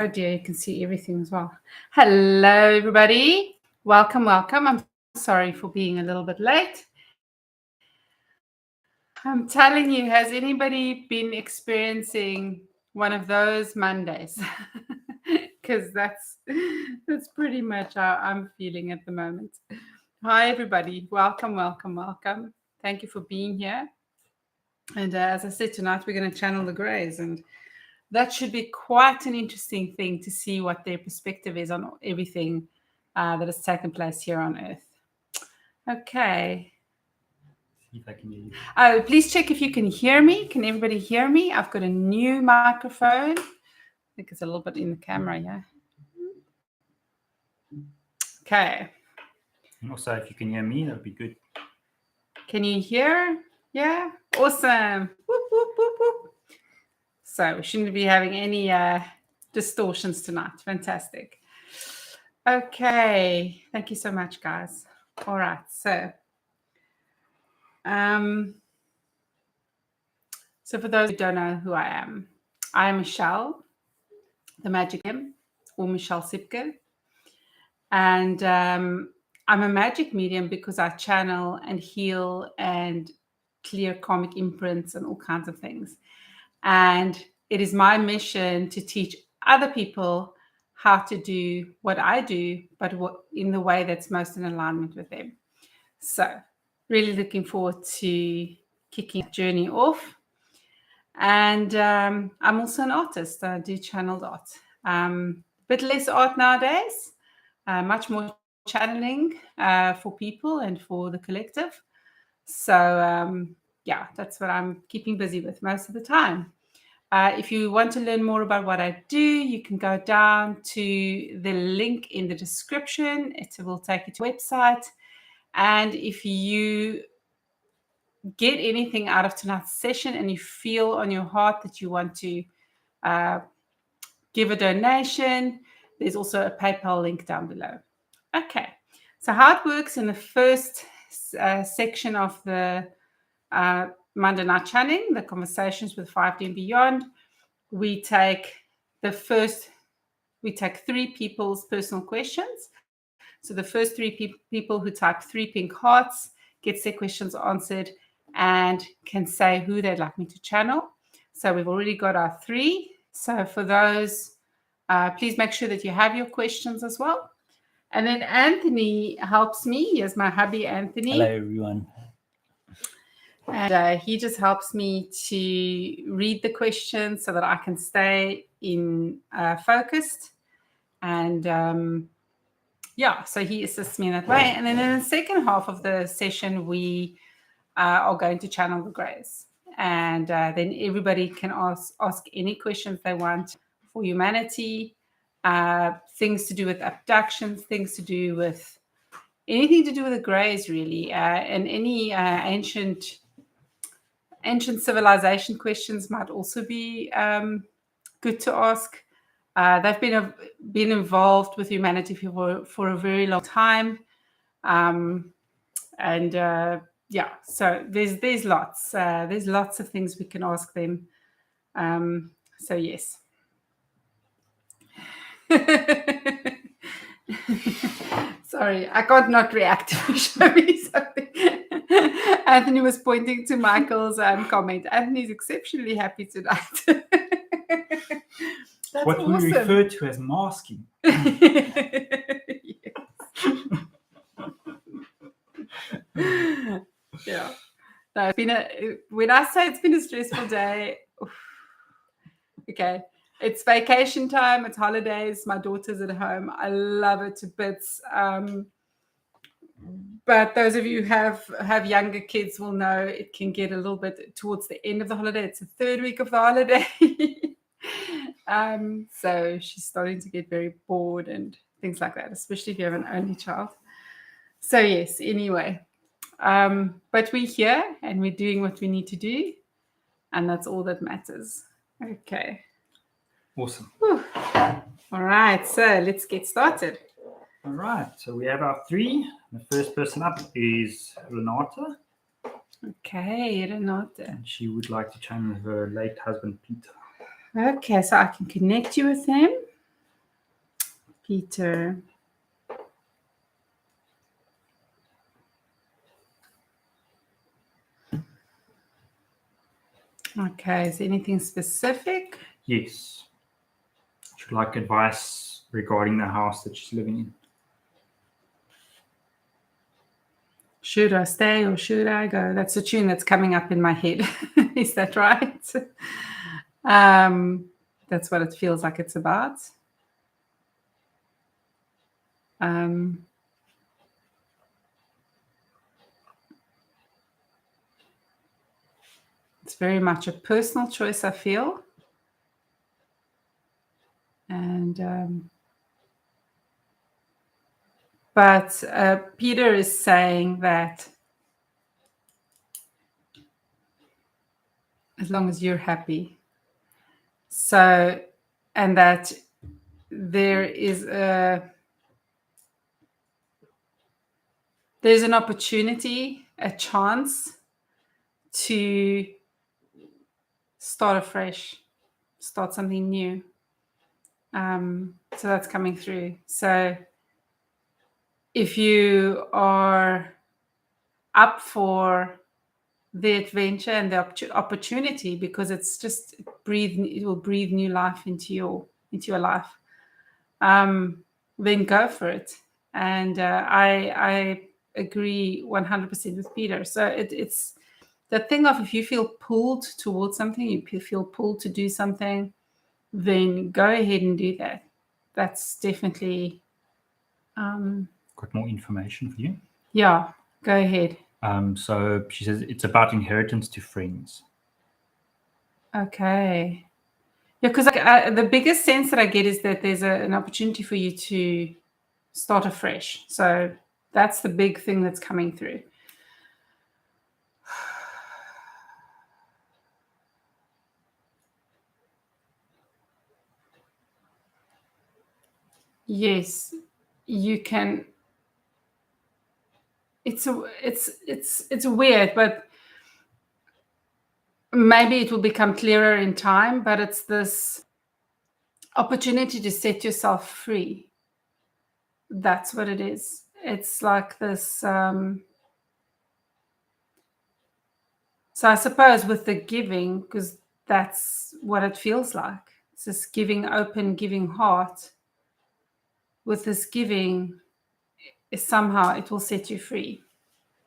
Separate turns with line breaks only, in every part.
Oh dear, you can see everything as well. Hello, everybody. Welcome. I'm sorry for being a little bit late. I'm telling you, has anybody been experiencing one of those Mondays? Because that's pretty much how I'm feeling at the moment. Hi, everybody. Welcome. Thank you for being here. And as I said, tonight we're going to channel the Greys, and that should be quite an interesting thing to see what their perspective is on everything that has taken place here on Earth. Okay.
See if I can hear you.
Oh, please check if you can hear me. Can everybody hear me? I've got a new microphone. I think it's a little bit in the camera, yeah. Okay.
And also, if you can hear me, that would be good.
Can you hear? Yeah. Awesome. Whoop, whoop, whoop, whoop. So we shouldn't be having any distortions tonight. Fantastic. Okay. Thank you so much, guys. All right. So for those who don't know who I am Michelle, the Magic M, or Michelle Sipke. And I'm a magic medium because I channel and heal and clear karmic imprints and all kinds of things. And it is my mission to teach other people how to do what I do, but in the way that's most in alignment with them. So really looking forward to kicking that journey off. And I'm also an artist. I do channeled art. Bit less art nowadays, much more channeling for people and for the collective. So yeah, that's what I'm keeping busy with most of the time. If you want to learn more about what I do, you can go down to the link in the description. It will take you to the website. And if you get anything out of tonight's session and you feel on your heart that you want to give a donation, there's also a PayPal link down below. Okay, so how it works in the first section of the Monday Night Channeling, the Conversations with 5D and Beyond, we take 3 people's personal questions. So the first 3 people who type 3 pink hearts gets their questions answered and can say who they'd like me to channel. So we've already got our 3. So for those, please make sure that you have your questions as well. And then Anthony helps me. Here's my hubby, Anthony.
Hello, everyone.
And he just helps me to read the questions so that I can stay in focused. And yeah, so he assists me in that way. And then in the second half of the session, we are going to channel the Greys. And then everybody can ask any questions they want for humanity, things to do with abductions, things to do with anything to do with the Greys, really, and any ancient civilization questions might also be good to ask. They've been involved with humanity for a very long time, and yeah, so there's lots of things we can ask them. So yes. Sorry, I can't not react if you show me something. Anthony was pointing to Michael's comment. Anthony's exceptionally happy tonight.
That's what awesome. We refer to as masking.
Yeah. No, when I say it's been a stressful day, okay. It's vacation time, it's holidays, my daughter's at home. I love it to bits. But those of you who have younger kids will know it can get a little bit towards the end of the holiday. It's the 3rd week of the holiday. So she's starting to get very bored and things like that, especially if you have an only child. So yes, anyway. But we're here and we're doing what we need to do. And that's all that matters. Okay.
Awesome.
Whew. All right, so let's get started.
All right, so we have our 3. The first person up is Renata.
Okay, Renata.
And she would like to channel her late husband, Peter.
Okay, so I can connect you with him. Peter. Okay, is there anything specific?
Yes. She'd like advice regarding the house that she's living in.
Should I stay or should I go? That's a tune that's coming up in my head. Is that right? That's what it feels like it's about. It's very much a personal choice, I feel. And but Peter is saying that as long as you're happy. So, and that there is there's an opportunity, a chance to start afresh, start something new. So that's coming through. So if you are up for the adventure and the opportunity, because it's just it will breathe new life into your life, then go for it. And I agree 100% with Peter. So it's the thing of, if you feel pulled towards something, you feel pulled to do something, then go ahead and do that. That's definitely
Got more information for you.
Yeah, go ahead.
So she says it's about inheritance to friends.
Okay. Yeah, because the biggest sense that I get is that there's an opportunity for you to start afresh. So that's the big thing that's coming through. Yes, you can. It's weird, but maybe it will become clearer in time. But it's this opportunity to set yourself free. That's what it is. It's like this. So I suppose with the giving, because that's what it feels like. It's this giving, open, giving heart. With this giving, somehow it will set you free.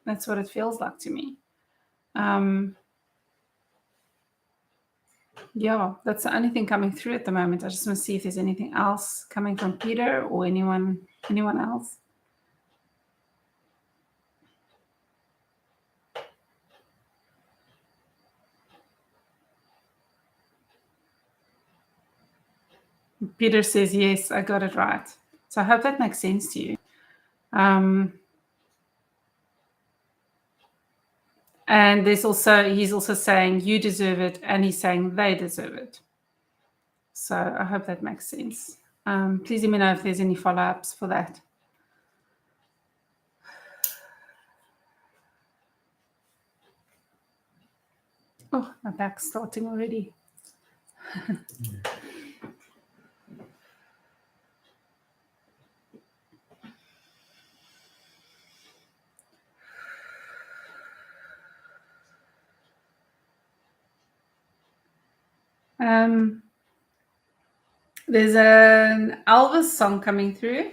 That's what it feels like to me. Yeah, that's the only thing coming through at the moment. I just want to see if there's anything else coming from Peter or anyone else. Peter says, yes, I got it right. So I hope that makes sense to you. And he's also saying you deserve it, and he's saying they deserve it. So I hope that makes sense. Please let me know if there's any follow-ups for that. Oh, my back's starting already. There's an Elvis song coming through.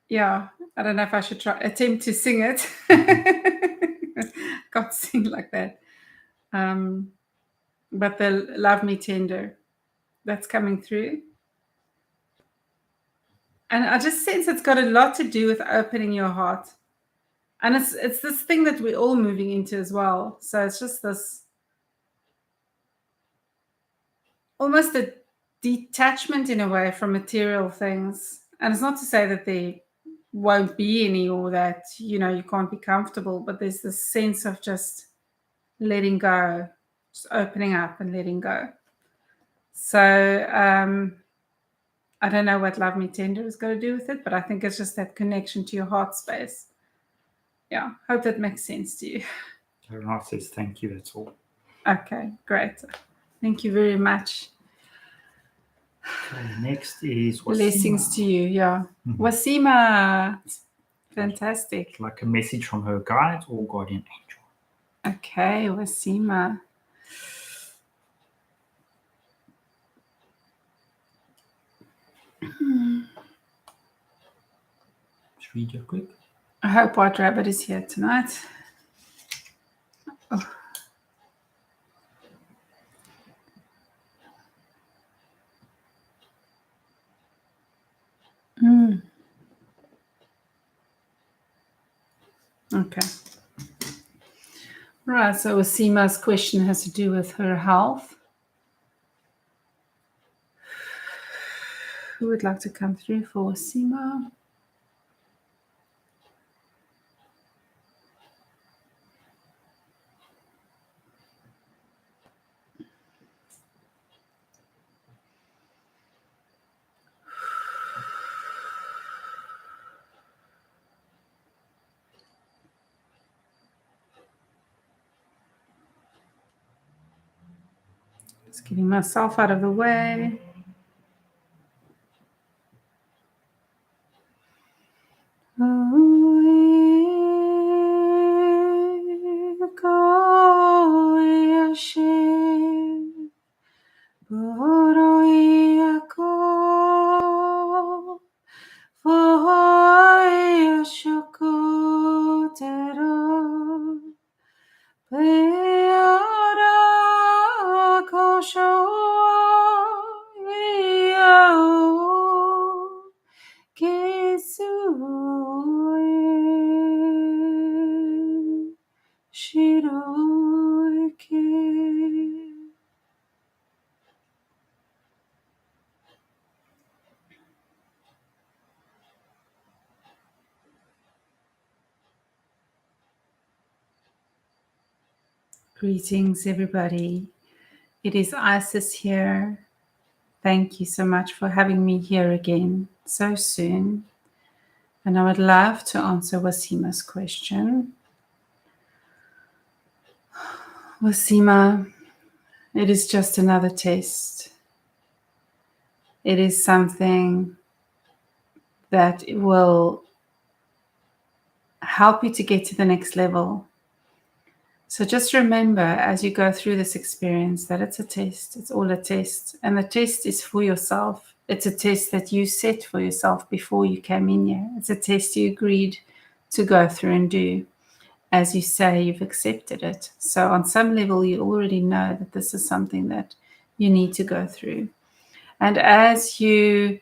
Yeah, I don't know if I should attempt to sing it. Can't sing like that. But the Love Me Tender, that's coming through. And I just sense it's got a lot to do with opening your heart. And it's this thing that we're all moving into as well. So it's just this almost a detachment in a way from material things. And it's not to say that there won't be any, or that, you can't be comfortable, but there's this sense of just letting go, just opening up and letting go. So I don't know what Love Me Tender is going to do with it, but I think it's just that connection to your heart space. Yeah, hope that makes sense to you.
Renata says thank you, that's all.
Okay, great. Thank you very much.
Okay, next is
Blessings
Wasima.
to you. Yeah.
Mhm.
Wasima. Fantastic.
It's like a message from her guide or guardian angel.
Okay, Wasima.
Just read it quick.
I hope White Rabbit is here tonight. Oh. Okay. Right, so Wasima's question has to do with her health. Who would like to come through for Wasima? Just getting myself out of the way. Greetings, everybody. It is Isis here. Thank you so much for having me here again so soon. And I would love to answer Wasima's question. Wasima, it is just another test. It is something that will help you to get to the next level. So just remember as you go through this experience that it's a test. It's all a test. And the test is for yourself. It's a test that you set for yourself before you came in here. It's a test you agreed to go through and do. As you say, you've accepted it. So on some level, you already know that this is something that you need to go through. And as you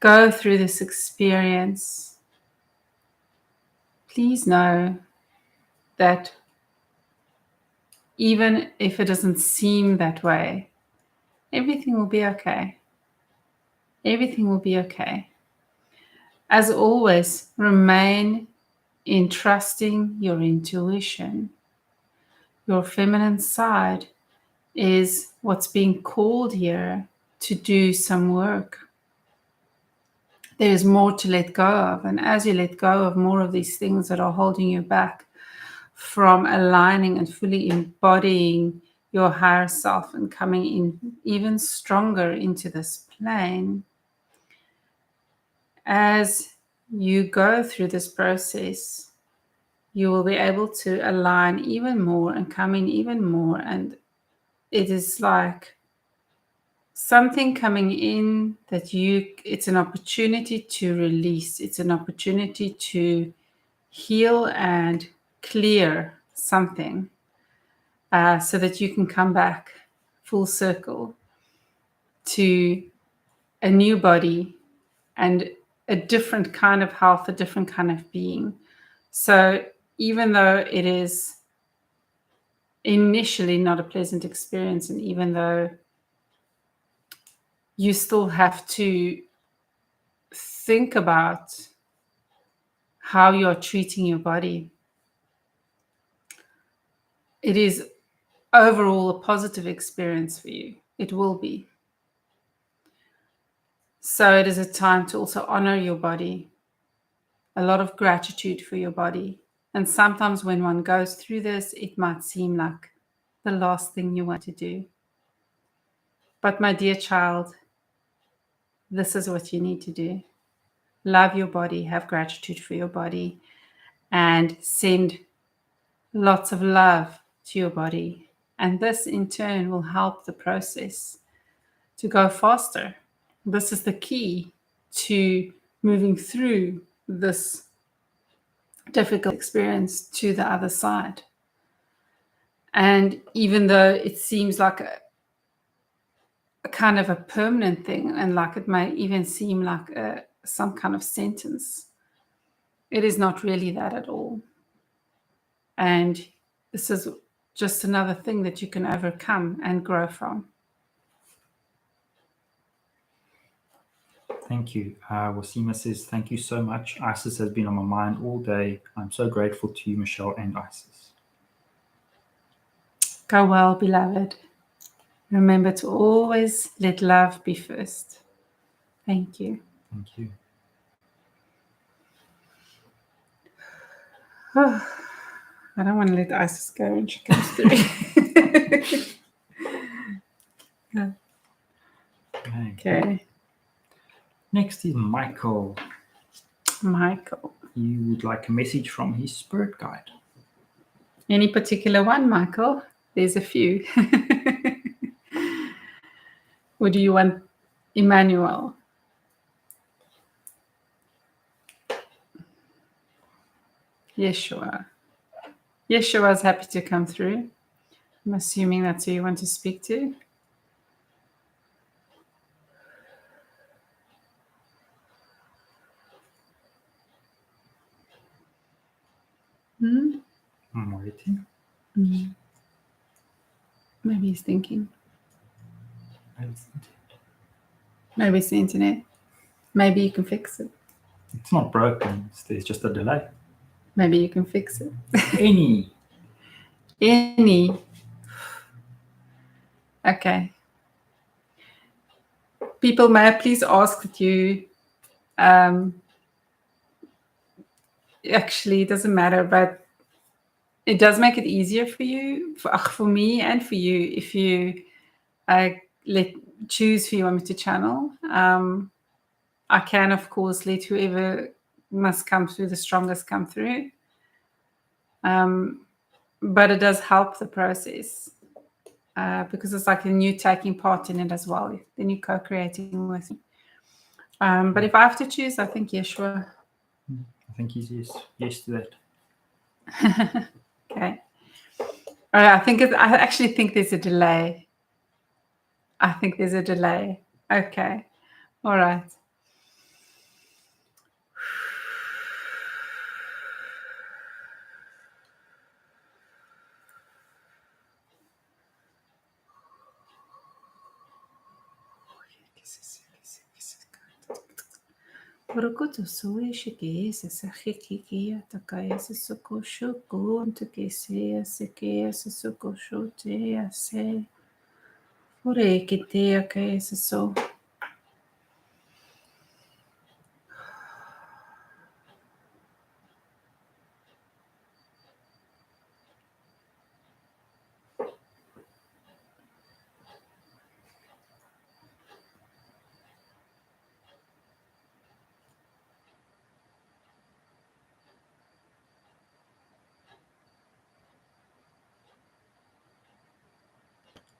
go through this experience, please know that even if it doesn't seem that way, everything will be okay. Everything will be okay. As always, remain in trusting your intuition. Your feminine side is what's being called here to do some work. There's more to let go of. And as you let go of more of these things that are holding you back from aligning and fully embodying your higher self and coming in even stronger into this plane, as you go through this process, you will be able to align even more and come in even more. And it is like something coming in that it's an opportunity to release. It's an opportunity to heal and clear something so that you can come back full circle to a new body and a different kind of health, a different kind of being. So even though it is initially not a pleasant experience, and even though you still have to think about how you're treating your body, it is overall a positive experience for you. It will be. So it is a time to also honor your body, a lot of gratitude for your body. And sometimes when one goes through this, it might seem like the last thing you want to do. But my dear child, this is what you need to do. Love your body, have gratitude for your body, and send lots of love to your body. And this in turn will help the process to go faster. This is the key to moving through this difficult experience to the other side. And even though it seems like a kind of a permanent thing, and like it may even seem like some kind of sentence, it is not really that at all. And this is just another thing that you can overcome and grow from.
Thank you. Wasima says, thank you so much. Isis has been on my mind all day. I'm so grateful to you, Michelle and Isis.
Go well, beloved. Remember to always let love be first. Thank you.
Thank you.
Oh, I don't want to let Isis go when she comes through. Okay.
Next is Michael.
Michael.
He would like a message from his spirit guide.
Any particular one, Michael? There's a few. Or do you want Emmanuel? Yeshua. Yeshua is happy to come through. I'm assuming that's who you want to speak to.
I'm waiting.
Maybe he's thinking.
It's
Maybe it's the internet. Maybe you can fix it.
not broken. There's just a delay.
Maybe you can fix it.
Any.
Okay. People, may I please ask that you actually, it doesn't matter, but it does make it easier for you, for me and for you, if you choose who you want me to channel. I can, of course, let whoever must come through, the strongest, come through. But it does help the process because it's like you taking part in it as well. Then you're co-creating with me. But if I have to choose, I think Yeshua.
I think he's yes to that.
Okay. I actually think there's a delay. Okay. All right. Rokoto soe shike se sakiki takaya se soko shoko ntake se seke se soko shote se ore kite ake se so.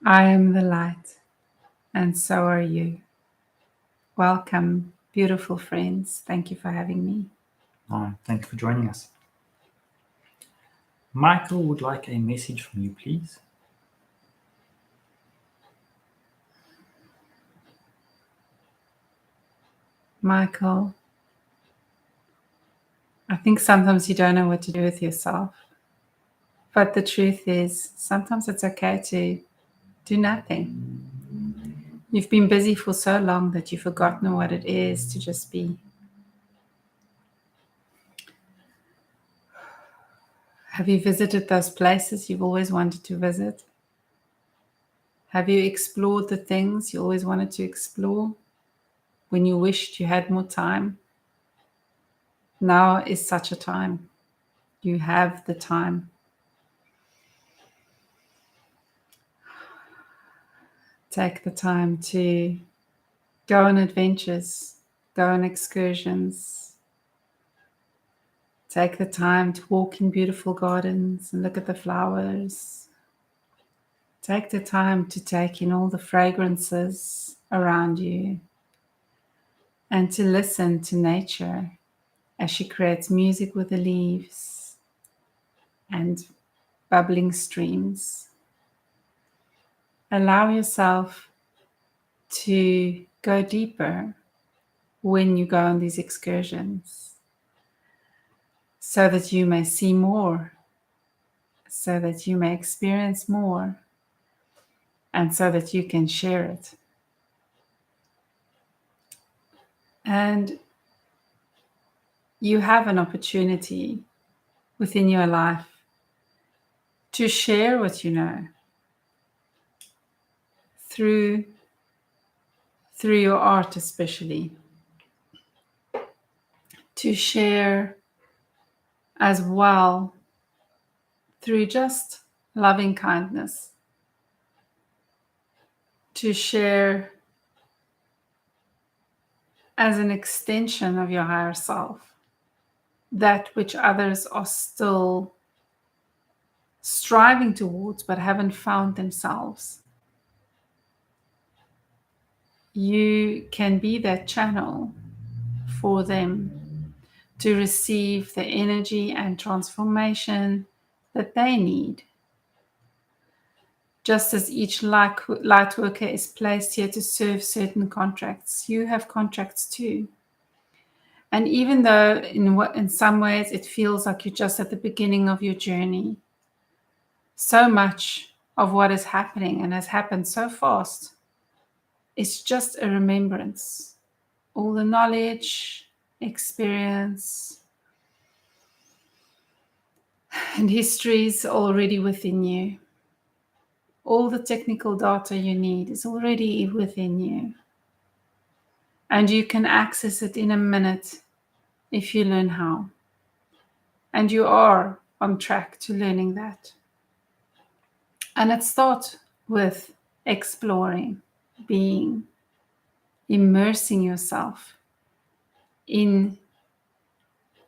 I am the light, and so are you. Welcome, beautiful friends. Thank you for having me.
Thank you for joining us. Michael would like a message from you, please.
Michael, I think sometimes you don't know what to do with yourself. But the truth is, sometimes it's okay to do nothing. You've been busy for so long that you've forgotten what it is to just be. Have you visited those places you've always wanted to visit? Have you explored the things you always wanted to explore when you wished you had more time? Now is such a time. You have the time. Take the time to Go on adventures. Go on excursions. Take the time to walk in beautiful gardens and look at the flowers. Take the time to take in all the fragrances around you and to listen to nature as she creates music with the leaves and bubbling streams. Allow yourself to go deeper when you go on these excursions so that you may see more, so that you may experience more, and so that you can share it. And you have an opportunity within your life to share what you know through your art, especially to share as well through just loving kindness, to share as an extension of your higher self, that which others are still striving towards but haven't found themselves. You can be that channel for them to receive the energy and transformation that they need. Just as each Lightworker is placed here to serve certain contracts, you have contracts too. And even though in some ways it feels like you're just at the beginning of your journey, so much of what is happening and has happened so fast is just a remembrance. All the knowledge, experience, and history is already within you. All the technical data you need is already within you. And you can access it in a minute if you learn how. And you are on track to learning that. And it starts with exploring, being, immersing yourself in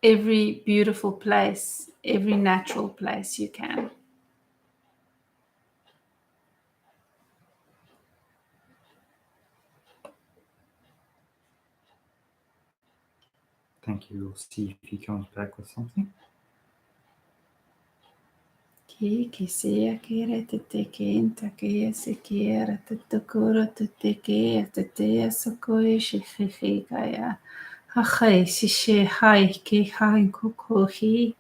every beautiful place, every natural place you can.
Thank you. We'll see if he comes back with something.
Ki kisia kira te te kenta kia se kira te tukura te te kia te te sokoi shi hihi kaya. Hachai si she hai ki hai kukuhi.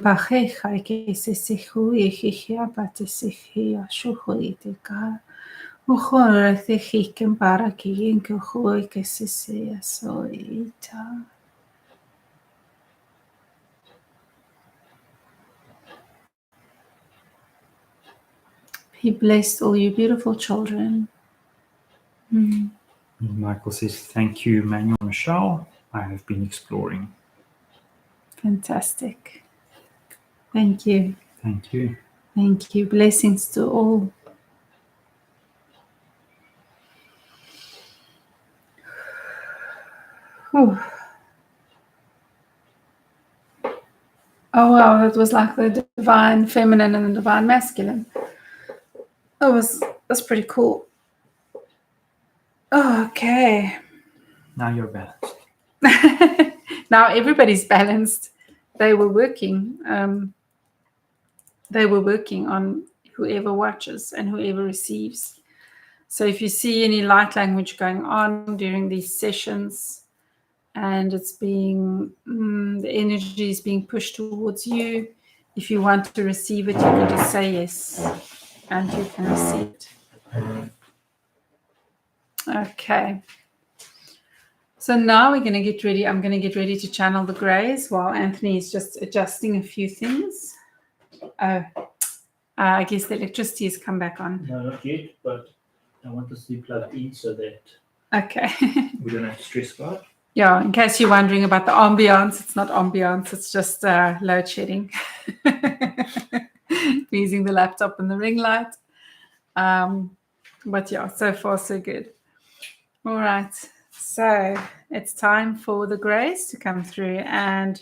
Bache hai ki se se hui hihia bate se hia shuhui te ka. Uchora te hiken para ki inko hui ke se se soita. He blessed all you beautiful children.
Michael says, thank you, Manuel and Michelle. I have been exploring.
Fantastic. Thank you.
Thank you.
Thank you. Blessings to all. Whew. Oh wow, that was like the divine feminine and the divine masculine. That's pretty cool. Okay.
Now you're balanced.
Now everybody's balanced. They were working. They were working on whoever watches and whoever receives. So if you see any light language going on during these sessions and it's being, the energy is being pushed towards you, if you want to receive it, you can just say yes and you can receive it. Okay. So now we're going to get ready. I'm going to get ready to channel the Greys while Anthony is just adjusting a few things. I guess the electricity has come back on.
No, not yet, but I want this to be plugged in so that
Okay.
we don't have to stress about it.
Yeah, in case you're wondering about the ambiance, it's not ambiance, it's just load shedding. Using the laptop and the ring light. But yeah, so far so good. All right. So it's time for the grays to come through. And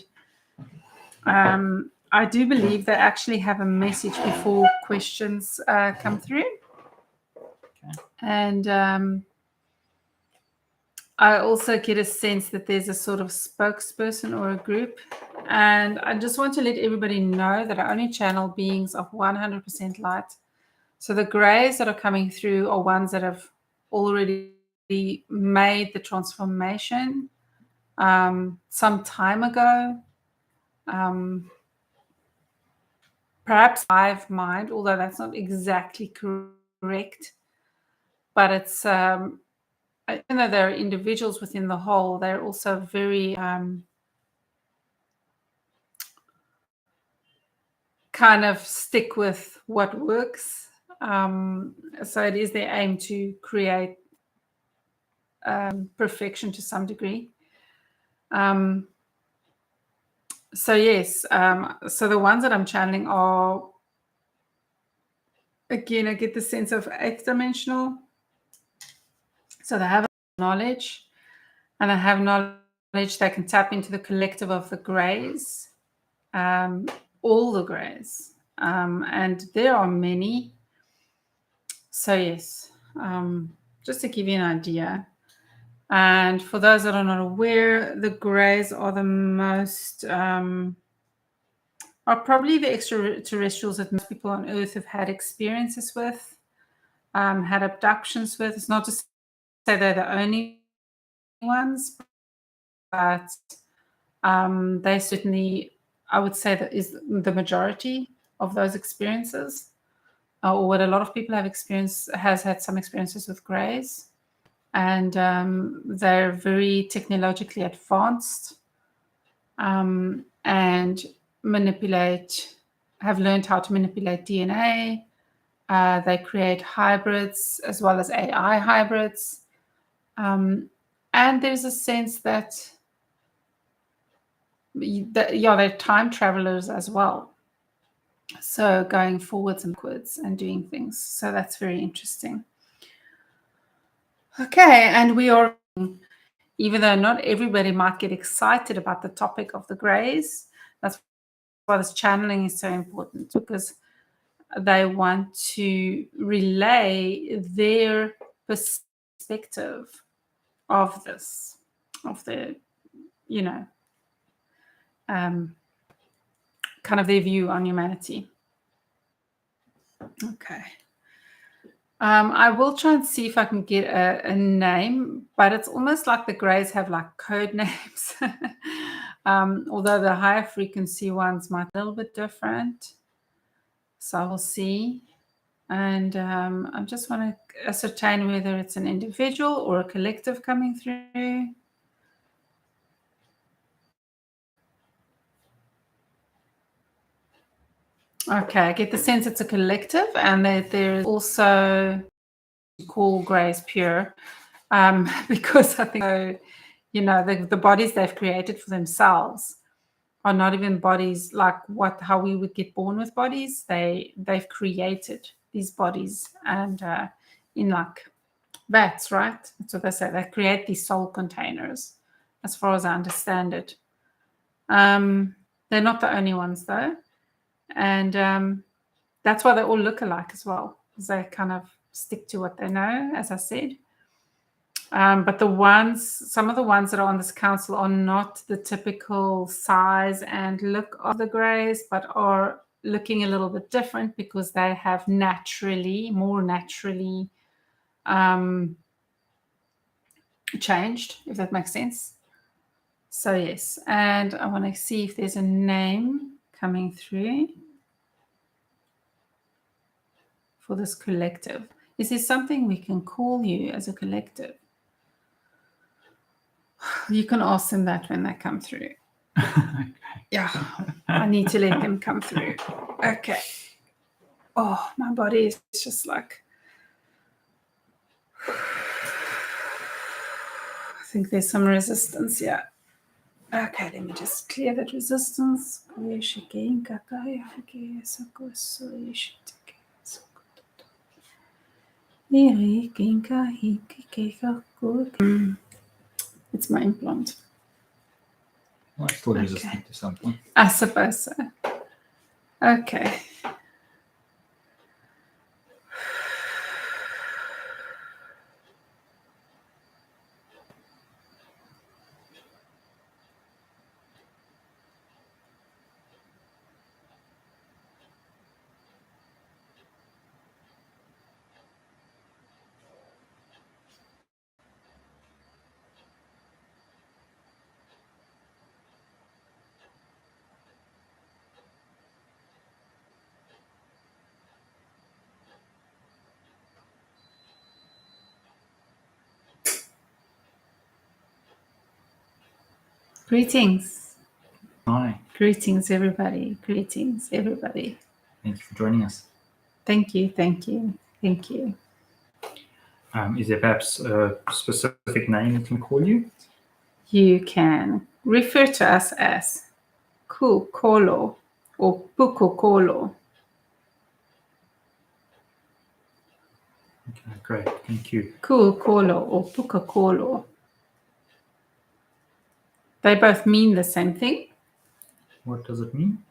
I do believe they actually have a message before questions come through.
Okay.
And I also get a sense that there's a sort of spokesperson or a group. And I just want to let everybody know that I only channel beings of 100% light. So the grays that are coming through are ones that have already made the transformation some time ago. Perhaps hive mind, although that's not exactly correct. But it's, even though there are individuals within the whole, they're also very kind of stick with what works. So it is their aim to create perfection to some degree. So yes, so the ones that I'm channeling are, again, I get the sense of 8th dimensional. So they have knowledge, and I have knowledge that can tap into the collective of the grays, all the grays, and there are many. So yes, just to give you an idea. And for those that are not aware, the grays are the most, are probably the extraterrestrials that most people on Earth have had experiences with, had abductions with. It's not to say they're the only ones, but they certainly, I would say, that is the majority of those experiences, or what a lot of people have experienced, has had some experiences with grays. And they're very technologically advanced, and have learned how to manipulate DNA. They create hybrids as well as AI hybrids. And there's a sense that, they're time travelers as well. So going forwards and backwards and doing things. So that's very interesting. Okay, and we are, even though not everybody might get excited about the topic of the grays, that's why this channeling is so important, because they want to relay their perspective of this, of the, kind of their view on humanity. Okay. I will try and see if I can get a name, but it's almost like the grays have like code names. Although the higher frequency ones might be a little bit different. So I will see. And I just want to ascertain whether it's an individual or a collective coming through. Okay, I get the sense it's a collective, and that there's also call grays pure, because I think, the bodies they've created for themselves are not even bodies like how we would get born with bodies. They've created these bodies, and in like bats, right? That's what they say. They create these soul containers, as far as I understand it. They're not the only ones though, and that's why they all look alike as well, because they kind of stick to what they know, as I said. But some of the ones that are on this council are not the typical size and look of the grays, but are looking a little bit different because they have more naturally changed, if that makes sense. So yes, and I want to see if there's a name coming through for this collective. Is there something we can call you as a collective? You can ask them that when they come through.
Okay.
Yeah, I need to let them come through. Okay. Oh, my body is just like, I think there's some resistance here. Okay, let me just clear that resistance. It's my implant.
Well, I'm still
Okay.
resistant to something.
I suppose so. Okay. Greetings.
Hi.
Greetings, everybody. Greetings, everybody.
Thank you for joining us.
Thank you. Thank you. Thank you.
Is there perhaps a specific name we can call you?
You can refer to us as Kukolo or Pukokolo.
Okay, great. Thank you.
Kukolo or Pukokolo. They both mean the same thing.
What does it mean?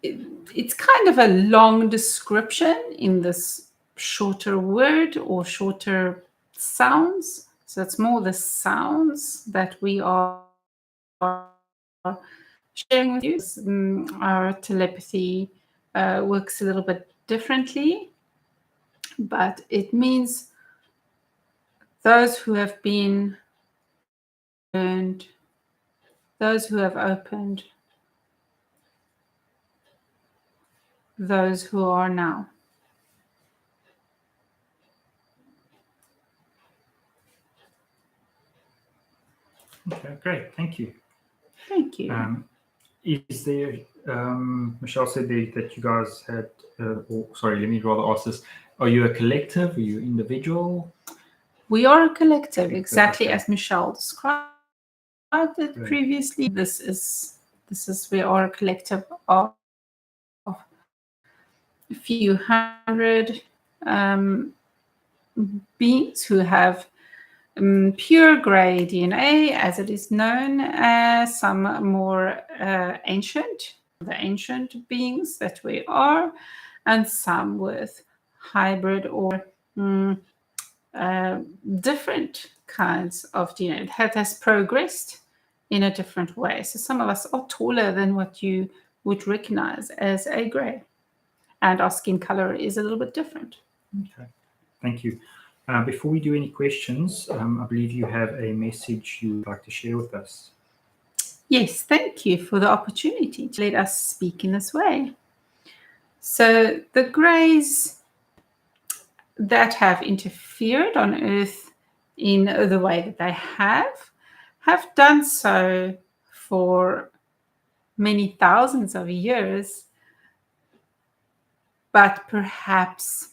It's kind of a long description in this shorter word or shorter sounds. So it's more the sounds that we are sharing with you. Our telepathy works a little bit differently, but it means those who have been learned, those who have opened, those who are now.
Okay, great. Thank you.
Thank you.
Is there, Michelle said that you guys had, sorry, let me rather ask this. Are you a collective? Are you an individual?
We are a collective, exactly
Okay.
as Michelle described it
Great.
previously. This is we are a collective of a few hundred beings who have pure grey DNA, as it is known, some more ancient, the ancient beings that we are, and some with hybrid or different kinds of DNA that has progressed in a different way. So some of us are taller than what you would recognize as a grey, and our skin color is a little bit different.
Okay, thank you. Before we do any questions, I believe you have a message you would like to share with us.
Yes, thank you for the opportunity to let us speak in this way. So the greys that have interfered on Earth in the way that they have done so for many thousands of years, but perhaps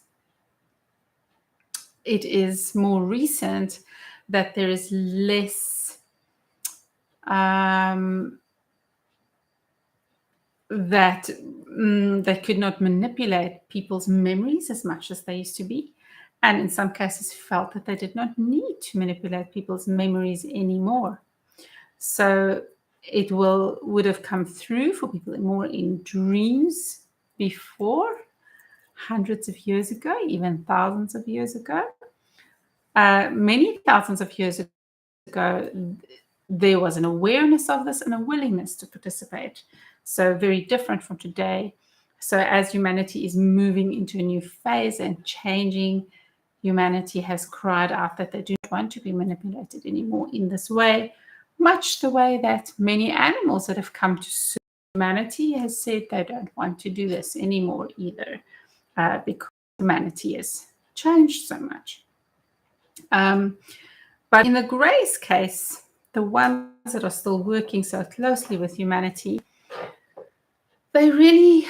it is more recent that there is less that they could not manipulate people's memories as much as they used to be, and in some cases felt that they did not need to manipulate people's memories anymore. So it would have come through for people more in dreams before, hundreds of years ago, even thousands of years ago. Many thousands of years ago, there was an awareness of this and a willingness to participate. So very different from today. So as humanity is moving into a new phase and changing, humanity has cried out that they do not want to be manipulated anymore in this way, much the way that many animals that have come to serve humanity has said they don't want to do this anymore either, because humanity has changed so much. But in the Greys case, the ones that are still working so closely with humanity, they really,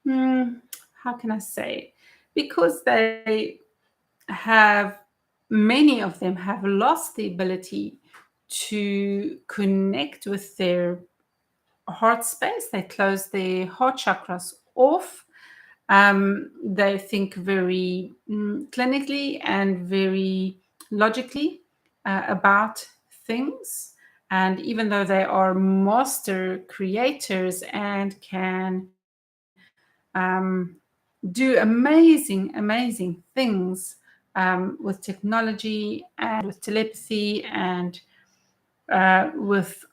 how can I say, because they have, many of them have lost the ability to connect with their heart space. They close their heart chakras off. They think very clinically and very logically about things. And even though they are master creators and can do amazing things with technology and with telepathy and with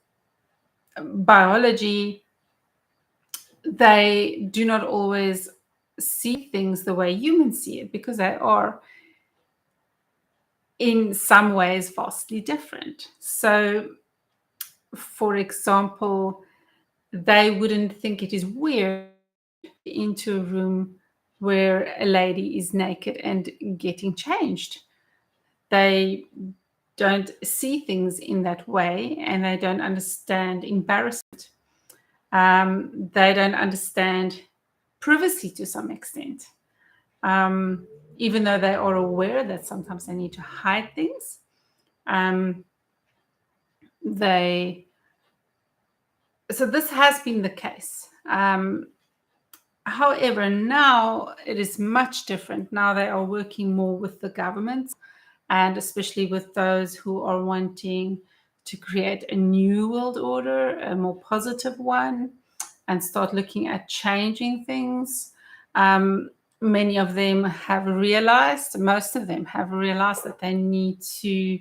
biology, they do not always see things the way humans see it, because they are in some ways vastly different. So, for example, they wouldn't think it is weird into a room where a lady is naked and getting changed. They don't see things in that way, and they don't understand embarrassment. They don't understand privacy to some extent. Even though they are aware that sometimes they need to hide things, so this has been the case. However, now it is much different. Now they are working more with the government, and especially with those who are wanting to create a new world order, a more positive one, and start looking at changing things. Many of them have realized, most of them have realized that they need to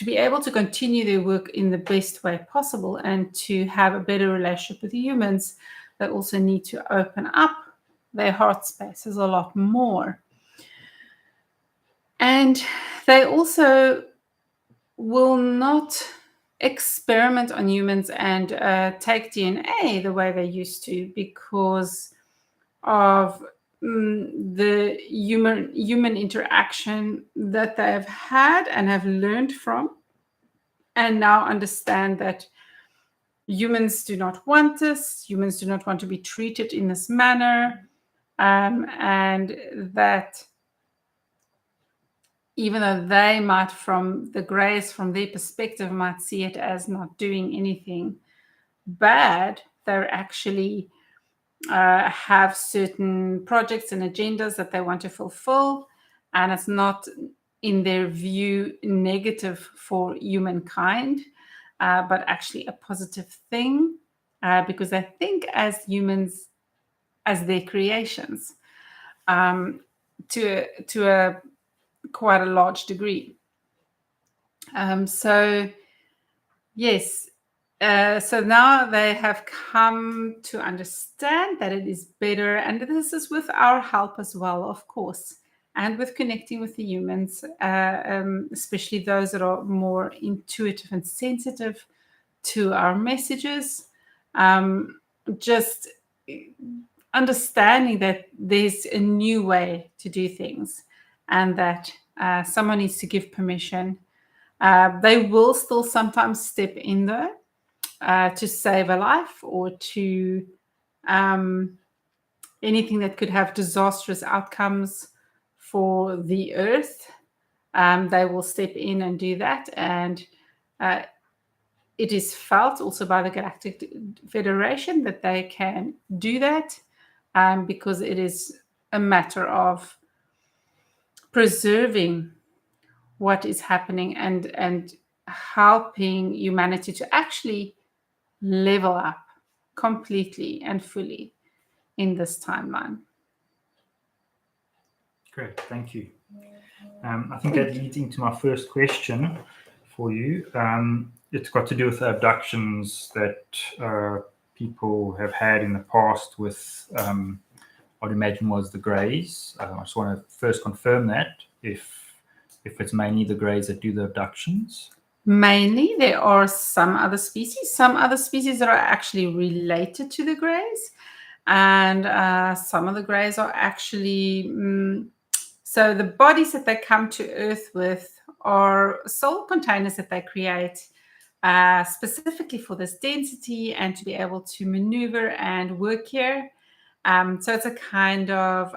be able to continue their work in the best way possible and to have a better relationship with humans. They also need to open up their heart spaces a lot more. And they also will not experiment on humans and take DNA the way they used to, because of the human interaction that they have had and have learned from, and now understand that humans do not want this. Humans do not want to be treated in this manner, and that even though they might, from the Greys, from their perspective, might see it as not doing anything bad, they're actually have certain projects and agendas that they want to fulfill, and it's not, in their view, negative for humankind, but actually a positive thing, because they think as humans as their creations, to a quite a large degree. So yes, so now they have come to understand that it is better, and this is with our help as well, of course, and with connecting with the humans, especially those that are more intuitive and sensitive to our messages. Just understanding that there's a new way to do things, and that someone needs to give permission. They will still sometimes step in though, to save a life or to anything that could have disastrous outcomes for the earth. They will step in and do that, and it is felt also by the Galactic Federation that they can do that, because it is a matter of preserving what is happening and helping humanity to actually level up completely and fully in this timeline.
Great, thank you. I think that leads into my first question for you. It's got to do with the abductions that people have had in the past with, I'd imagine, was the Greys. I just want to first confirm that, if it's mainly the Greys that do the abductions.
Mainly, there are some other species that are actually related to the Greys, and some of the Greys are actually so the bodies that they come to Earth with are soul containers that they create specifically for this density and to be able to maneuver and work here. So it's a kind of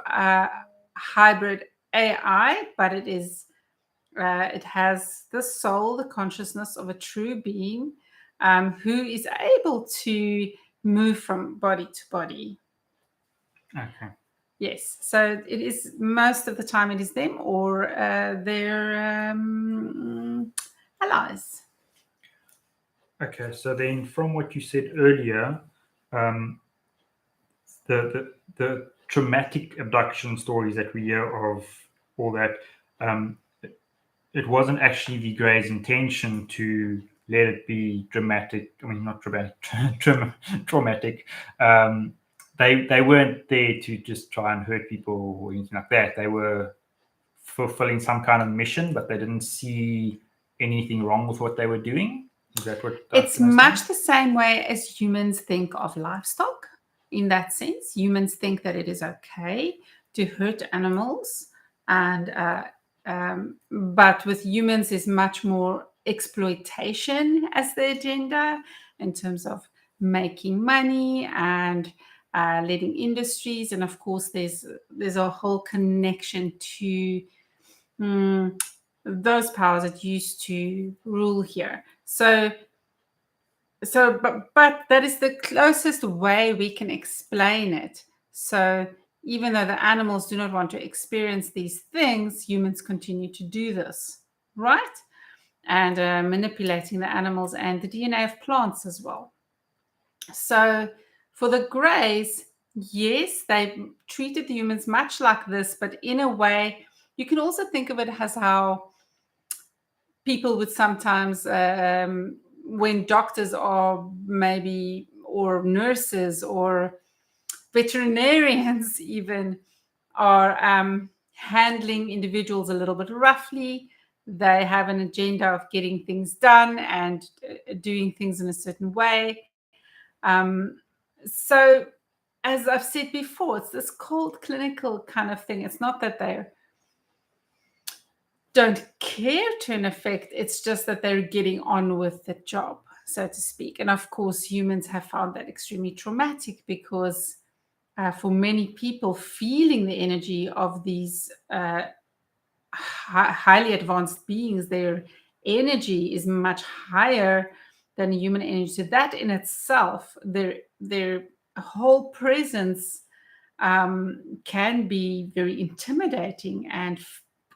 hybrid AI, but it is it has the soul, the consciousness of a true being, who is able to move from body to body.
Okay.
Yes, so it is most of the time it is them or their allies.
Okay, so then from what you said earlier, the traumatic abduction stories that we hear of, all that, it wasn't actually the Grey's intention to let it be dramatic. I mean, not dramatic, traumatic. They weren't there to just try and hurt people or anything like that. They were fulfilling some kind of mission, but they didn't see anything wrong with what they were doing. Is that what
It's much the same way as humans think of livestock. In that sense, humans think that it is okay to hurt animals, and but with humans is much more exploitation as the agenda in terms of making money and letting industries, and of course there's a whole connection to those powers that used to rule here. But that is the closest way we can explain it. So even though the animals do not want to experience these things, humans continue to do this, right? And manipulating the animals and the DNA of plants as well. So for the Greys, yes, they treated the humans much like this, but in a way, you can also think of it as how people would sometimes when doctors are maybe or nurses or veterinarians even are handling individuals a little bit roughly. They have an agenda of getting things done and doing things in a certain way. So as I've said before, it's this cold clinical kind of thing. It's not that they don't care to an effect, it's just that they're getting on with the job, so to speak. And of course, humans have found that extremely traumatic because for many people, feeling the energy of these highly advanced beings, their energy is much higher than human energy. So that in itself, their whole presence can be very intimidating and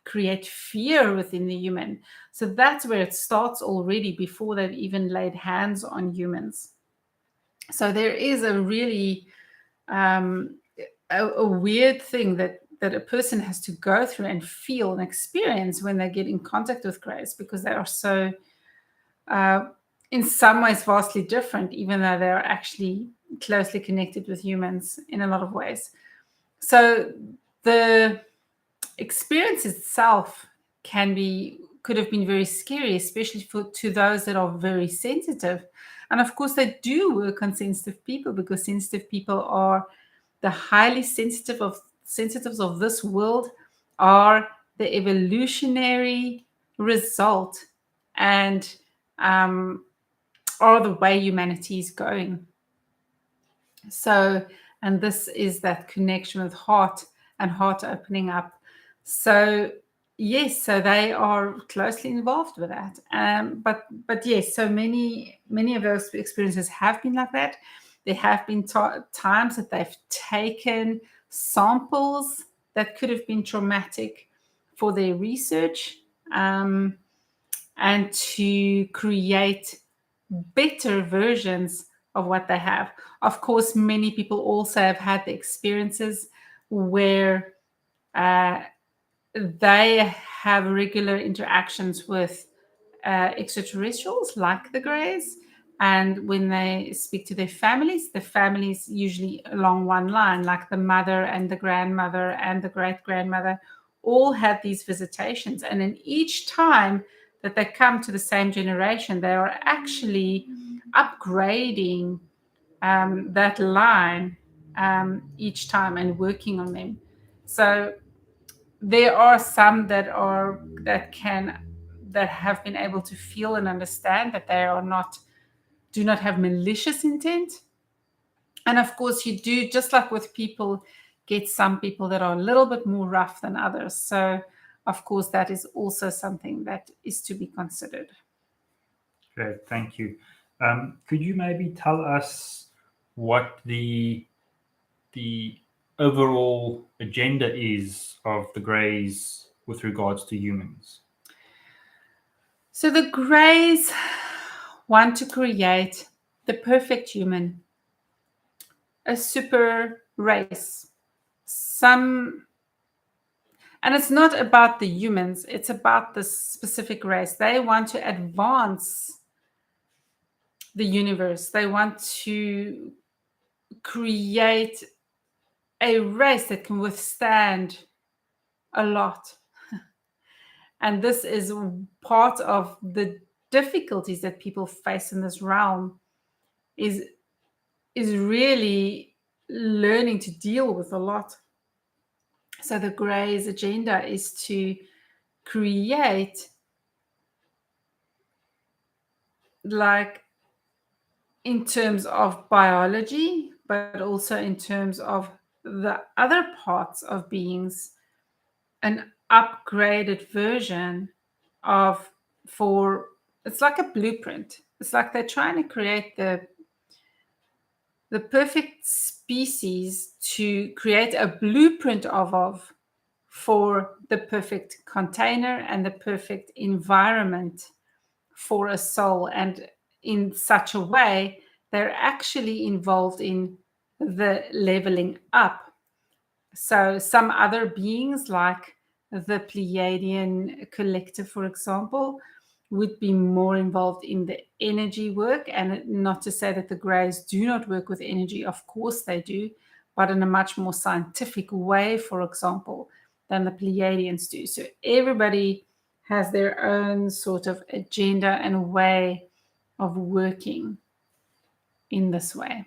create fear within the human. So that's where it starts already before they've even laid hands on humans. So there is a really a weird thing that a person has to go through and feel and experience when they get in contact with Greys, because they are so in some ways vastly different, even though they are actually closely connected with humans in a lot of ways. So the experience itself could have been very scary, especially to those that are very sensitive. And of course, they do work on sensitive people, because sensitive people are the highly sensitives of this world, are the evolutionary result and are the way humanity is going. So, and this is that connection with heart and heart opening up. So yes, so they are closely involved with that. But yes, so many of those experiences have been like that. There have been times that they've taken samples that could have been traumatic for their research, and to create better versions of what they have. Of course, many people also have had the experiences where they have regular interactions with extraterrestrials like the Greys. And when they speak to their families, the families usually along one line, like the mother and the grandmother and the great-grandmother, all had these visitations. And in each time that they come to the same generation, they are actually upgrading that line each time and working on them. So there are some that have been able to feel and understand that they do not have malicious intent. And of course, you do, just like with people, get some people that are a little bit more rough than others. So of course, that is also something that is to be considered.
Great, thank you. Could you maybe tell us what the overall agenda is of the Greys with regards to humans?
So the Greys want to create the perfect human, a super race. And it's not about the humans, it's about the specific race. They want to advance the universe. They want to create a race that can withstand a lot. And this is part of the difficulties that people face in this realm, is really learning to deal with a lot. So the Greys' agenda is to create, like, in terms of biology, but also in terms of the other parts of beings, an upgraded version of, it's like a blueprint. It's like they're trying to create the perfect species to create a blueprint of for the perfect container and the perfect environment for a soul. And in such a way, they're actually involved in the leveling up. So some other beings, like the Pleiadian collective, for example, would be more involved in the energy work. And not to say that the Greys do not work with energy, of course they do, but in a much more scientific way, for example, than the Pleiadians do. So everybody has their own sort of agenda and way of working in this way.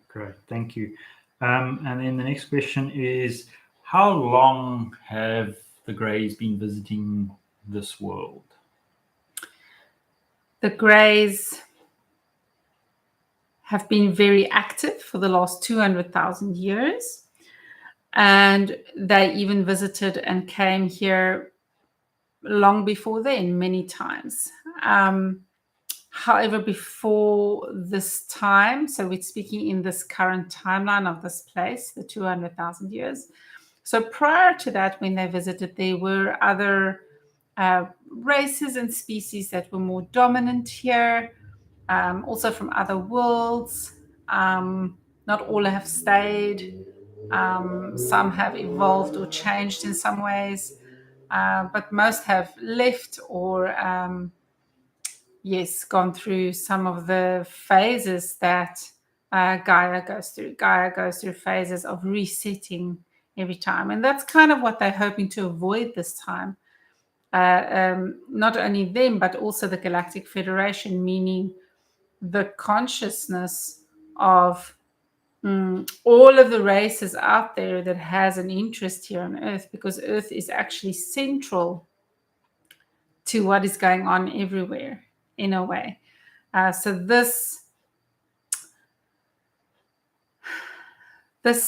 Great, thank you. And then the next question is, how long have the Greys been visiting this world?
The Greys have been very active for the last 200,000 years. And they even visited and came here long before then, many times. However, before this time, so we're speaking in this current timeline of this place, the 200,000 years. So prior to that, when they visited, there were other races and species that were more dominant here, also from other worlds. Not all have stayed. Some have evolved or changed in some ways, but most have left or, gone through some of the phases that Gaia goes through. Gaia goes through phases of resetting every time. And that's kind of what they're hoping to avoid this time. Not only them, but also the Galactic Federation, meaning the consciousness of all of the races out there that has an interest here on Earth, because Earth is actually central to what is going on everywhere in a way. So this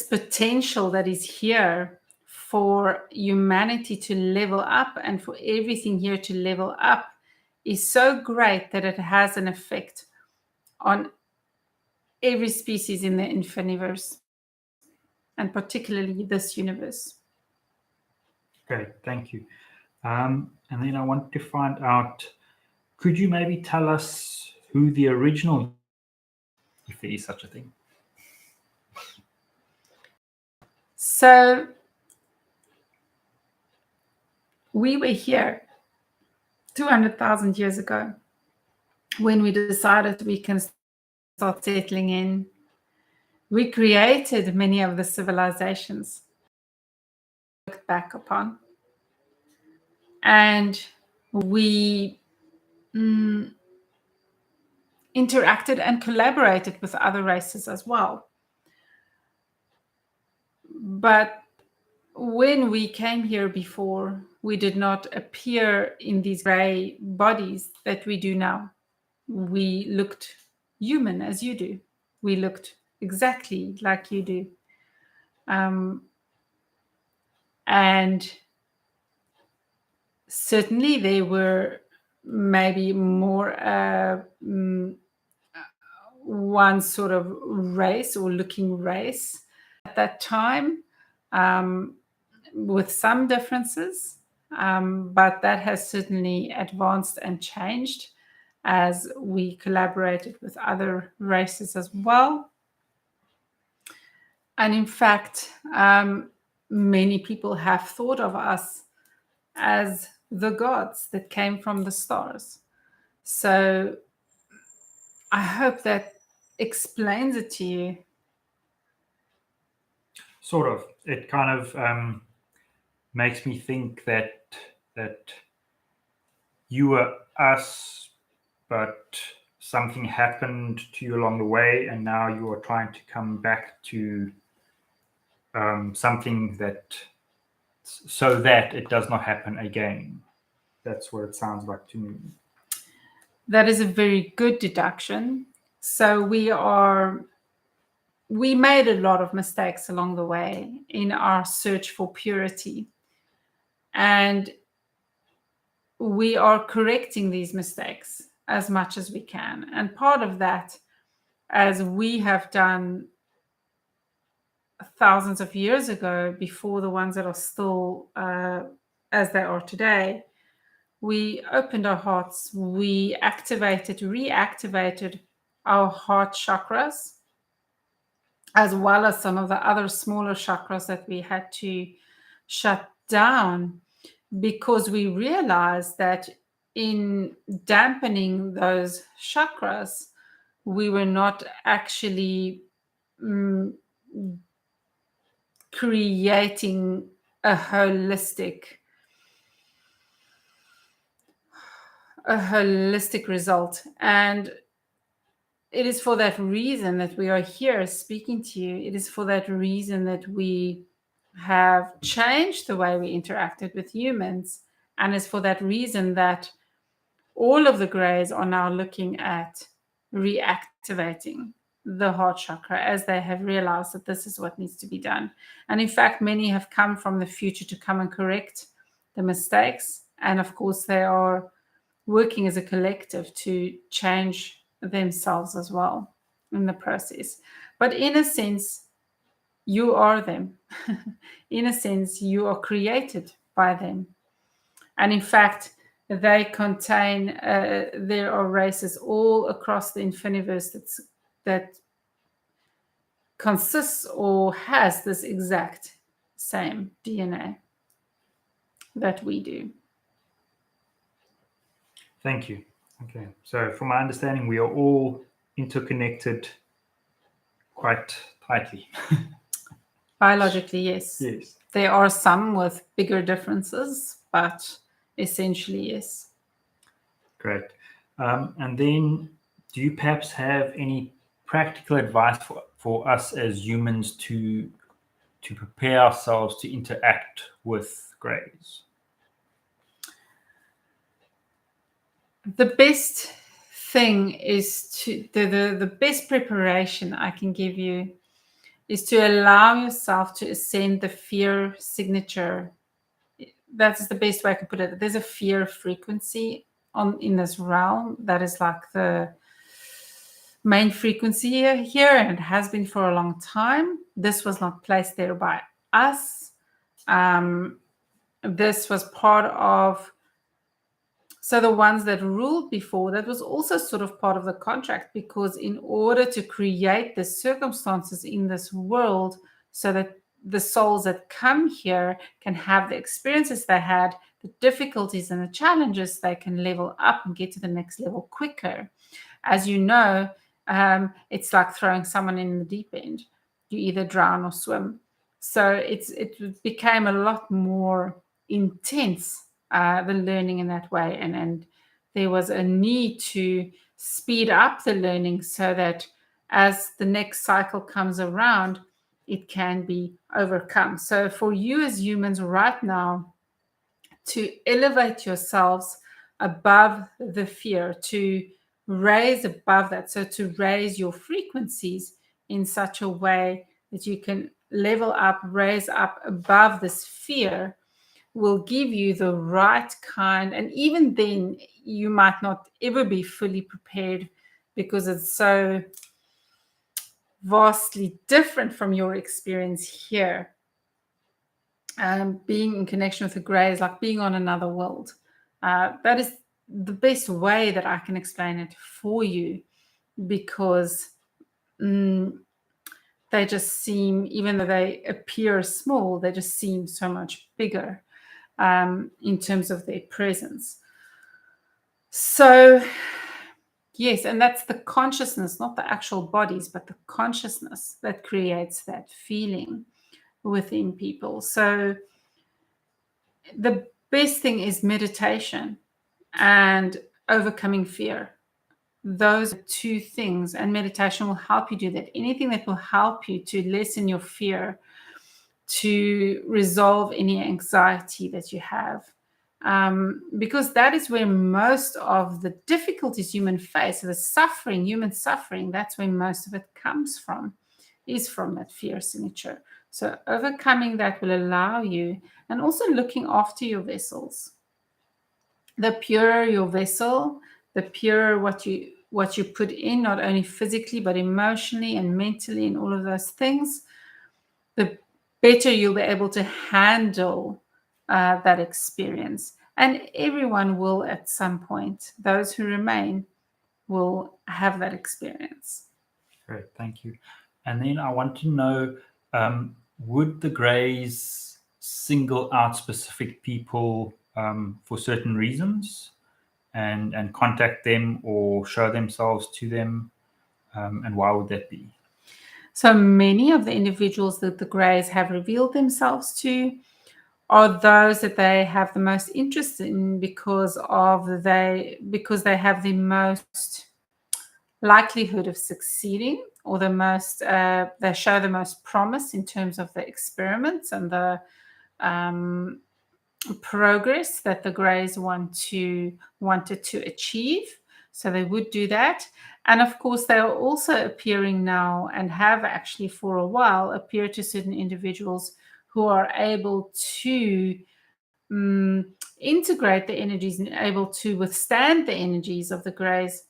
potential that is here for humanity to level up and for everything here to level up is so great that it has an effect on every species in the Infiniverse, and particularly this universe.
Okay, thank you. And then I want to find out, could you maybe tell us who the original, if there is such a thing?
So we were here 200,000 years ago when we decided we can start settling in. We created many of the civilizations we look back upon. And we interacted and collaborated with other races as well. But when we came here before, we did not appear in these gray bodies that we do now. We looked human as you do. We looked exactly like you do. And certainly there were maybe more one sort of race or looking race at that time, with some differences, but that has certainly advanced and changed as we collaborated with other races as well. And in fact, many people have thought of us as the gods that came from the stars. So I hope that explains it to you.
Sort of. It kind of makes me think that you were us, but something happened to you along the way, and now you are trying to come back to something that, so that it does not happen again. That's what it sounds like to me.
That is a very good deduction. So we made a lot of mistakes along the way in our search for purity. And we are correcting these mistakes as much as we can. And part of that, as we have done thousands of years ago, before the ones that are still as they are today, we opened our hearts, we reactivated our heart chakras, as well as some of the other smaller chakras that we had to shut down, because we realized that in dampening those chakras, we were not actually creating a holistic result. And it is for that reason that we are here speaking to you. It is for that reason that we have changed the way we interacted with humans. And it's for that reason that all of the Greys are now looking at reactivating the heart chakra, as they have realized that this is what needs to be done. And in fact, many have come from the future to come and correct the mistakes. And of course, they are working as a collective to change themselves as well in the process. But in a sense, you are them. In a sense, you are created by them. And in fact, they contain, there are races all across the Infiniverse that consists or has this exact same DNA that we do.
Thank you. Okay, so from my understanding, we are all interconnected quite tightly.
Biologically, yes.
Yes.
There are some with bigger differences, but essentially, yes.
Great. And then, do you perhaps have any practical advice for us as humans to prepare ourselves to interact with Greys?
The best thing is the best preparation I can give you is to allow yourself to ascend the fear signature. That's the best way I can put it. There's a fear frequency in this realm that is like the main frequency here, and it has been for a long time. This was not placed there by us. This was part of, so the ones that ruled before, that was also sort of part of the contract, because in order to create the circumstances in this world so that the souls that come here can have the experiences they had, the difficulties and the challenges, they can level up and get to the next level quicker. As you know, it's like throwing someone in the deep end. You either drown or swim. So it became a lot more intense, the learning in that way. And there was a need to speed up the learning so that as the next cycle comes around, it can be overcome. So for you as humans right now, to elevate yourselves above the fear, to raise above that, so to raise your frequencies in such a way that you can level up, raise up above this fear, will give you the right kind. And even then, you might not ever be fully prepared because it's so vastly different from your experience here. Being in connection with the grey is like being on another world. That is the best way that I can explain it for you, because they just seem, even though they appear small, they just seem so much bigger in terms of their presence. So, yes, and that's the consciousness, not the actual bodies, but the consciousness that creates that feeling within people. So the best thing is meditation and overcoming fear. Those are two things, and meditation will help you do that. Anything that will help you to lessen your fear, to resolve any anxiety that you have, because that is where most of the difficulties human face, the suffering, human suffering, that's where most of it comes from, is from that fear signature. So overcoming that will allow you, and also looking after your vessels. The purer your vessel, the purer what you put in, not only physically but emotionally and mentally and all of those things, the better you'll be able to handle that experience. And everyone will at some point, those who remain, will have that experience.
Great, thank you. And then I want to know, would the Greys single out specific people for certain reasons and contact them or show themselves to them? And why would that be?
So many of the individuals that the Greys have revealed themselves to are those that they have the most interest in, because they have the most likelihood of succeeding, or the most they show the most promise in terms of the experiments and the progress that the Greys wanted to achieve. So they would do that. And of course, they are also appearing now, and have actually for a while appeared to certain individuals who are able to integrate the energies and able to withstand the energies of the Greys,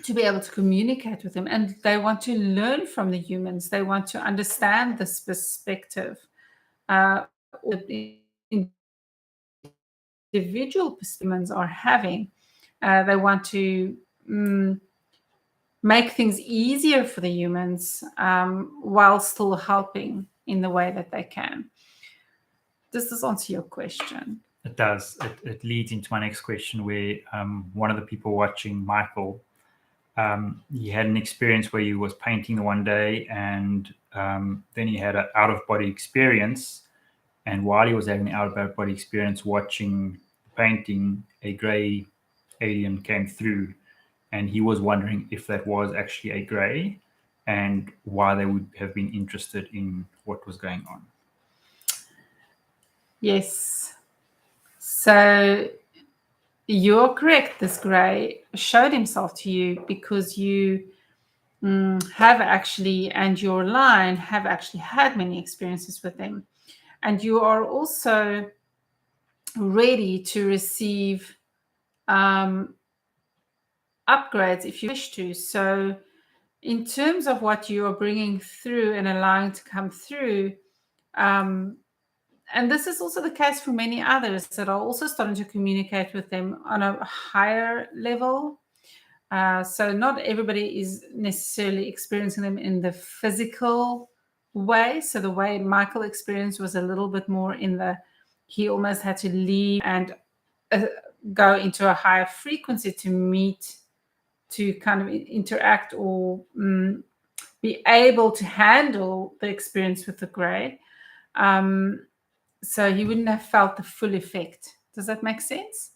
to be able to communicate with them. And they want to learn from the humans. They want to understand this perspective. Individual humans are having. They want to make things easier for the humans while still helping in the way that they can. Does this answer your question?
It does. It leads into my next question, where one of the people watching, Michael, he had an experience where he was painting the one day, and then he had an out-of-body experience. And while he was having an out-of-body experience watching the painting, a grey alien came through, and he was wondering if that was actually a grey and why they would have been interested in what was going on.
Yes. So you're correct. This grey showed himself to you because you have actually, and your line have actually had many experiences with him. And you are also ready to receive upgrades if you wish to. So in terms of what you are bringing through and allowing to come through, and this is also the case for many others that are also starting to communicate with them on a higher level. So not everybody is necessarily experiencing them in the physical way. So the way Michael experienced was a little bit more in the, he almost had to leave and go into a higher frequency to meet, to kind of interact or be able to handle the experience with the grey. So he wouldn't have felt the full effect. Does that make sense?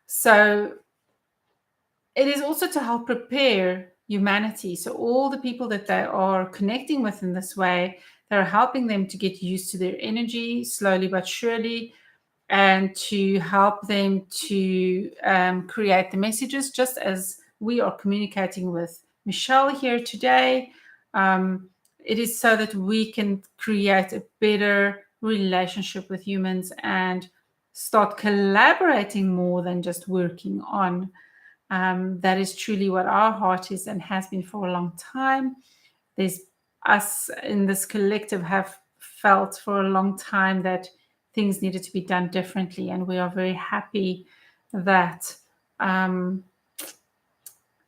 So it is also to help prepare humanity. So all the people that they are connecting with in this way, they're helping them to get used to their energy slowly but surely, and to help them to create the messages, just as we are communicating with Michelle here today. It is so that we can create a better relationship with humans and start collaborating more than just working on. That is truly what our heart is and has been for a long time. there's us in this collective have felt for a long time that things needed to be done differently, and we are very happy that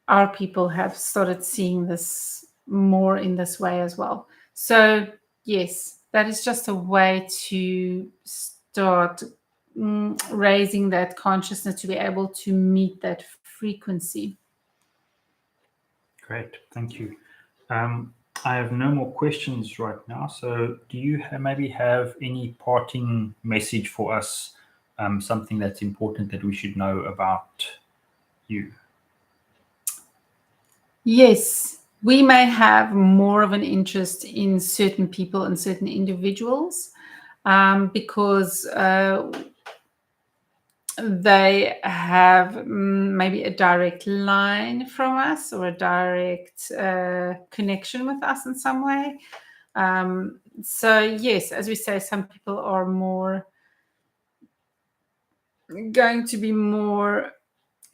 our people have started seeing this more in this way as well. So yes, that is just a way to start raising that consciousness to be able to meet that frequency.
Great, thank you. I have no more questions right now. So do you maybe have any parting message for us, something that's important that we should know about you?
Yes, we may have more of an interest in certain people and certain individuals because they have maybe a direct line from us or a direct connection with us in some way. So yes, as we say, some people are going to be more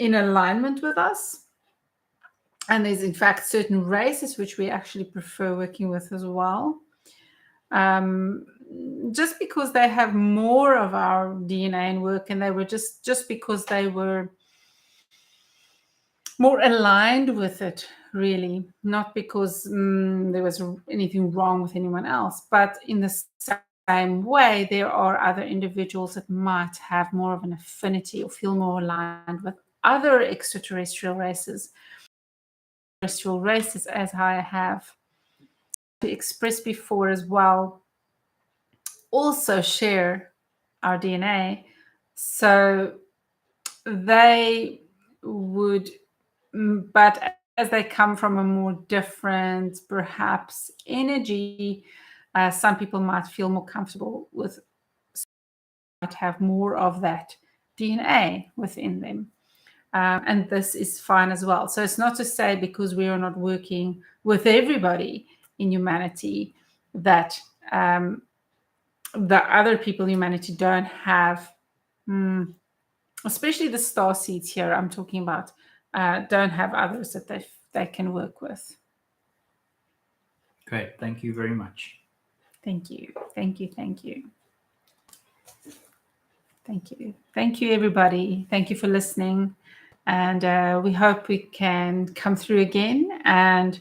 in alignment with us. And there's in fact certain races which we actually prefer working with as well. Just because they have more of our DNA and work, and they were just because they were more aligned with it, really, not because there was anything wrong with anyone else, but in the same way, there are other individuals that might have more of an affinity or feel more aligned with other extraterrestrial races. Terrestrial races, as I have expressed before as well, also share our DNA. So they would, but as they come from a more different, perhaps, energy, some people might feel more comfortable with, might have more of that DNA within them. And this is fine as well. So it's not to say because we are not working with everybody in humanity that the other people in humanity don't have, especially the star seeds here I'm talking about, don't have others that they can work with.
Great, thank you very much.
Thank you. Thank you. Thank you. Thank you. Thank you, everybody. Thank you for listening. And we hope we can come through again. And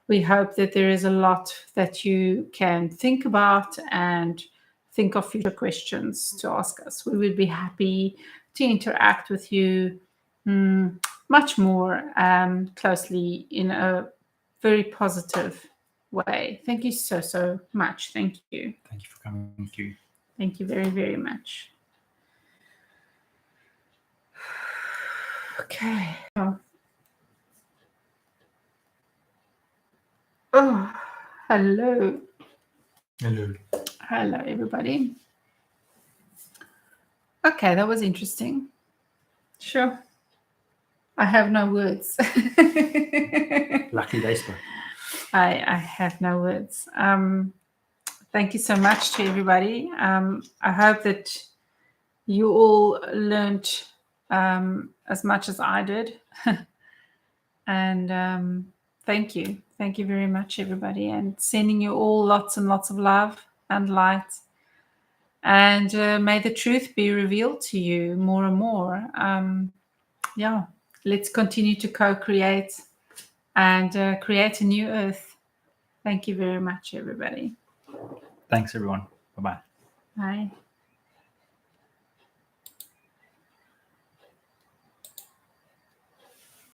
we hope that there is a lot that you can think about and think of future questions to ask us. We would be happy to interact with you much more closely in a very positive way. Thank you so much. Thank you.
Thank you for coming through.
Thank you very, very much. Okay. Oh, hello.
Hello.
Hello, everybody. Okay, that was interesting. Sure. I have no words.
Lucky they spoke.
I have no words. Thank you so much to everybody. I hope that you all learned as much as I did. And thank you. Thank you very much, everybody. And sending you all lots and lots of love and light. And may the truth be revealed to you more and more. Yeah, let's continue to co-create and create a new earth. Thank you very much, everybody.
Thanks, everyone. Bye-bye.
Bye.